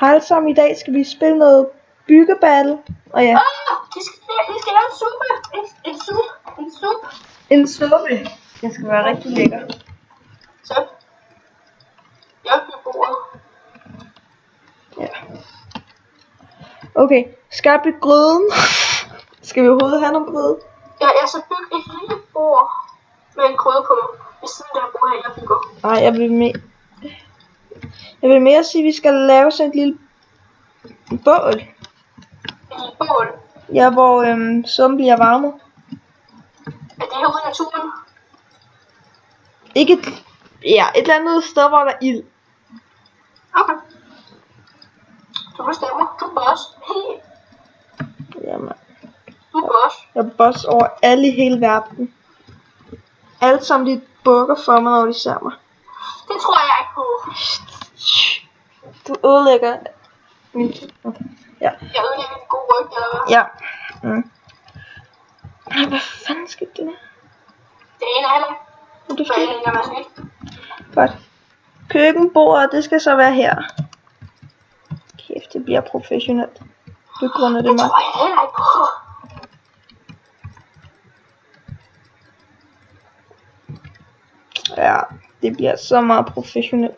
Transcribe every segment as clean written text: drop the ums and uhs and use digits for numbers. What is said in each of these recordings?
Hej alle sammen, i dag skal vi spille noget byggebattle. Og ja. Vi skal lave en suppe. En suppe. En suppe. Det skal være rigtig lækker. Så. Jeg vil bordet. Ja. Okay, skal jeg bygge gryden? Skal vi overhovedet have noget gryde? Ja, jeg skal bygge et lille bord med en gryde på. Ved siden af det bord her, jeg bygger. Nej, jeg vil mere sige, at vi skal lave sådan et lille bål. Et lille bål. Ja, hvor suppen bliver varmet. Er det herude i naturen? Ikke et eller andet sted, hvor der er ild. Okay. Du bestemmer. Du er boss. Hey. Jamen, Du er boss. jeg er boss over alle i hele verden. Alle sammen de bukker for mig, når de ser mig. Det tror jeg ikke på. Du ødelægger min... Okay. Ja. Jeg ødelægger din gode ryg, eller hvad? Ja. Nej, hvad fanden skete det der? Det ene er heller ikke. Du Så skal... jeg lægger mig sådan. Godt. Køkkenbordet, det skal så være her. Kæft, det bliver professionelt. Begrunder det Det mig. tror jeg heller ikke på. Ja, det bliver så meget professionelt.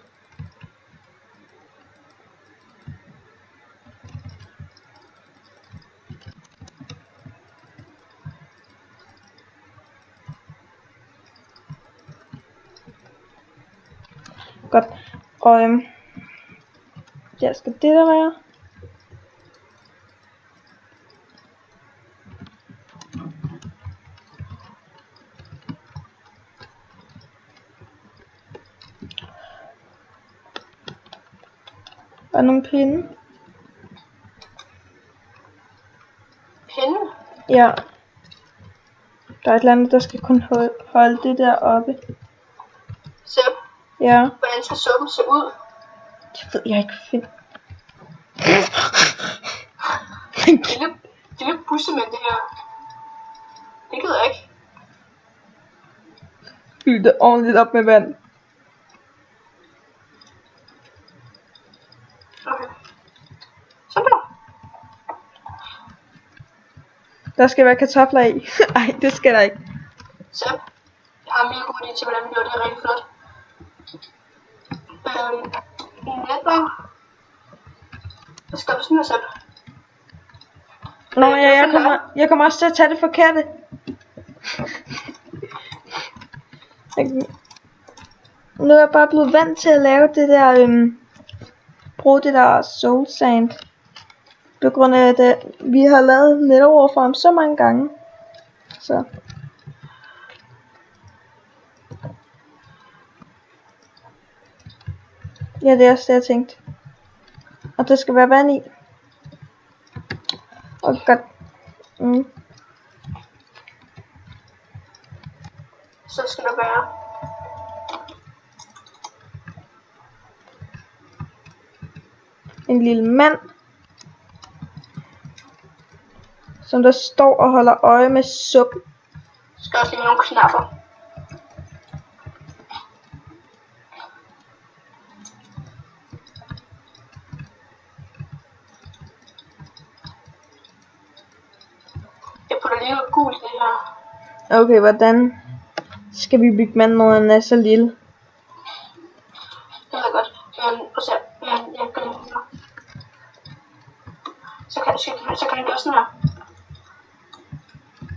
Godt. Og ja, skal det der være? Der er nogle pinde. Pinde? Ja. Der er et eller andet, der skal kun holde det der oppe. Så, Ja. hvordan skal suppen se ud? Det ved jeg ikke. Find. Lille bussemand det her. Det gider jeg ikke. Fyld det ordentligt op med vand. Okay. Sådan der. Der skal være kartofler i. Ej, det skal der ikke. Så, jeg har en mega god idé til, hvordan vi gør det rigtig flot. Netter. Så skal vi sådan her selv. Nå ja, jeg kommer også til at tage det forkerte. Nu er jeg bare blevet vant til at lave det der, bruge det der soul sand. På grund af at vi har lavet Netherwar så mange gange. Så. Ja, det er også det jeg tænkte. Og der skal være vand i. Og godt. Så skal der være en lille mand, som der står og holder øje med suppen. skal også lige nogle knapper. Jeg putter lige noget gult i det her. Okay, hvordan skal vi bygge manden, når han er så lille? Det er godt. Prøv at se. Jeg gør det her. Så kan det gøre sådan her.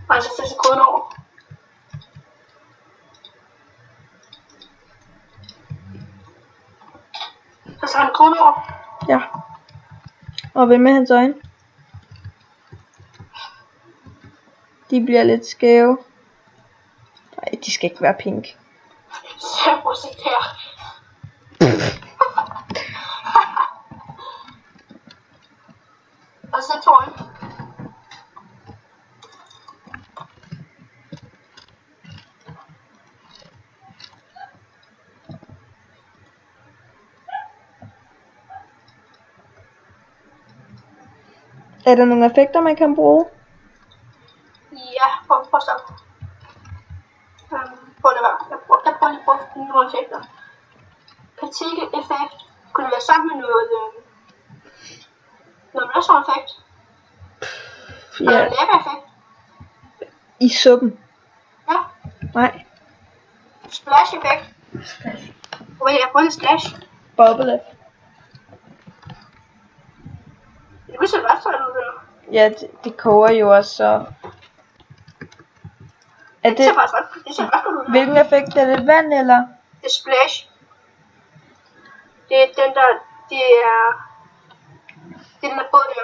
Og så sætter koden over. Så tager han koden over. Ja. Og hvad med hans øjne? De bliver lidt skæve. Nej, de skal ikke være pink. Så prøv at se her. Og så to øjne. Er der nogle effekter, man kan bruge? Ja, prøv at stoppe. Prøv det være. Jeg prøver lige at bruge nogle effekter. Partikeleffekt kunne være sammen med noget effekt? Ja, Lava effekt? i suppen. Ja. Nej, Splash effekt? Okay, jeg prøver splash. bubble. Det er så godt, så er Ja, det koger jo også, så... Er det ser det... faktisk godt. Det ser godt ud. Hvilken effekt er det? Vand, eller? Det er splash. Det er den der, det er den der båd der.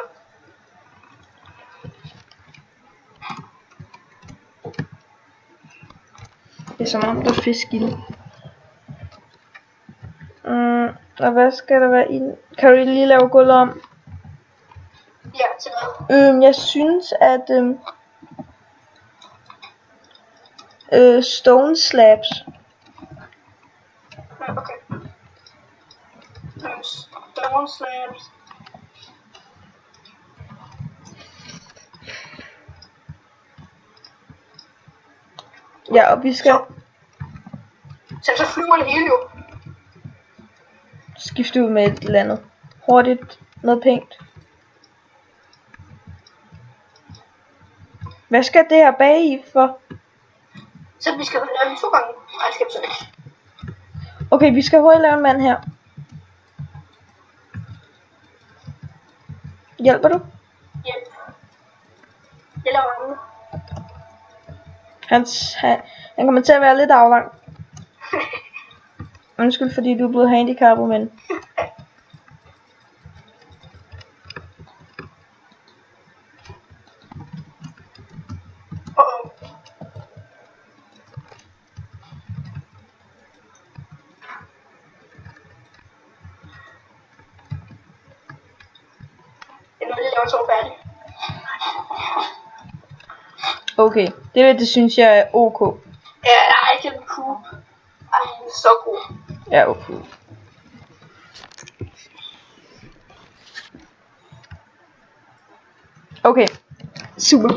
Det er som om, der er fisk i det. Og hvad skal der være i den? Kan du lige lave gulvet om? Ja, til hvad? Jeg synes, at stone slabs. Ja, okay. Stone slabs. Ja, og vi skal Så flyver det hele jo. skifte ud med et eller andet. Hurtigt. Noget pænt. Hvad skal det her bag i for? Så vi skal lave den 2 gange. Nej, det skal vi så ikke. Okay, vi skal hurtigt lave en mand her. Hjælper du? Hjælp. Jeg laver den. Han kommer til at være lidt aflang. Undskyld, fordi du er blevet handicappet, men... Jeg er lige så færdig. Okay, det synes jeg er ok. Ja, jeg har ikke en coop. Ej, den er så god. Ja, okay. Okay, super.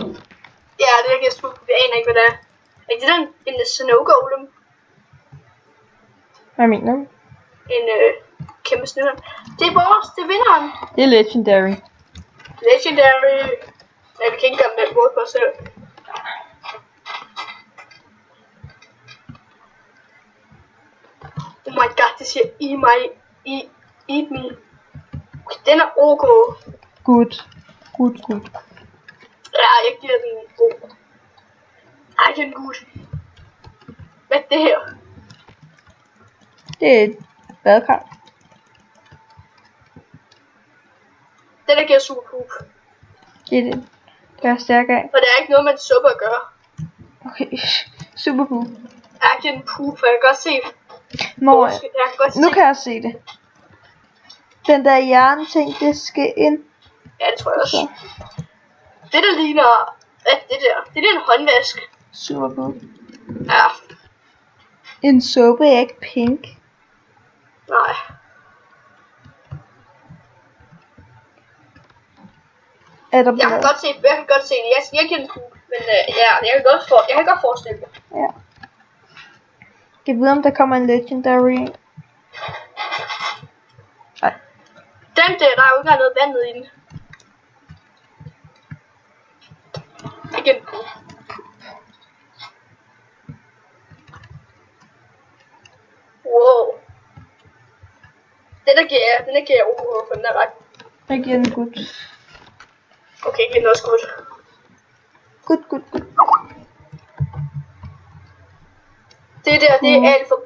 Ja, det er ikke super. Jeg aner ikke, hvad det er. Er det en snow golem? Hvad mener du? En kæmpe snøvand. Det er vores, det er vinderen. Det er legendary. Legendary. Nej, vi kan ikke gøre med vores på os selv. Oh my god, det siger eat me. Okay, den er ok. Good. Ja, jeg giver den god. Ej, den er god. Hvad er det her? Det er et badkar. Den der giver super poop. Det er det. Det er stærk af. For det er ikke noget, man suppe at gøre. Okay, super cool. Jeg giver den poop, for jeg kan godt se. Nå, Jeg kan godt nu se. kan jeg se det. Den der hjerneting, det skal ind. Ja, det tror jeg også. Så. Det der ligner... Hvad er det der? Det er en håndvask. Super cool. Ja. En suppe er ikke pink. Nej. Er der Jeg kan godt se det. Jeg giver den poop. Men ja, jeg kan godt forestille det. Ja. Jeg ved om der kommer en legendary. Nej. Den der er jo ikke noget vand nede i den. Jeg giver den poop. Wow. Den der giver jeg for den er ret. Jeg giver den good. Okay, jeg giver den også godt. Good. Det der, det er alt for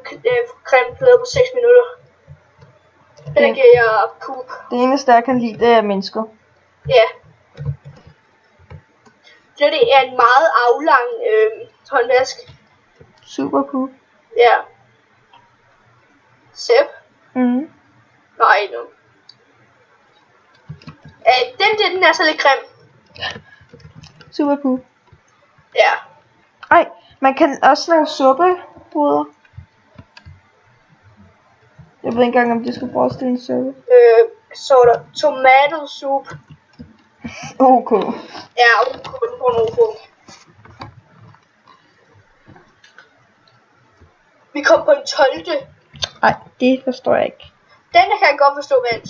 creme flade på 6 minutter. Den der giver jeg poop. Det eneste jeg kan lide, det er mennesker. Ja. Det er en meget aflang håndvask. Super cool. Ja. Sepp? Mhm. Nej, nu. Den er så lidt grim. Super cool. Ja. Ej, man kan også lave suppepuder. Jeg ved ikke engang, om det skal bruges til en suppe. Så er der tomato soup. Ok. Ja, ok, du får en ok. Vi kom på en 12. Ej, det forstår jeg ikke. Den der kan jeg godt forstå, Vans.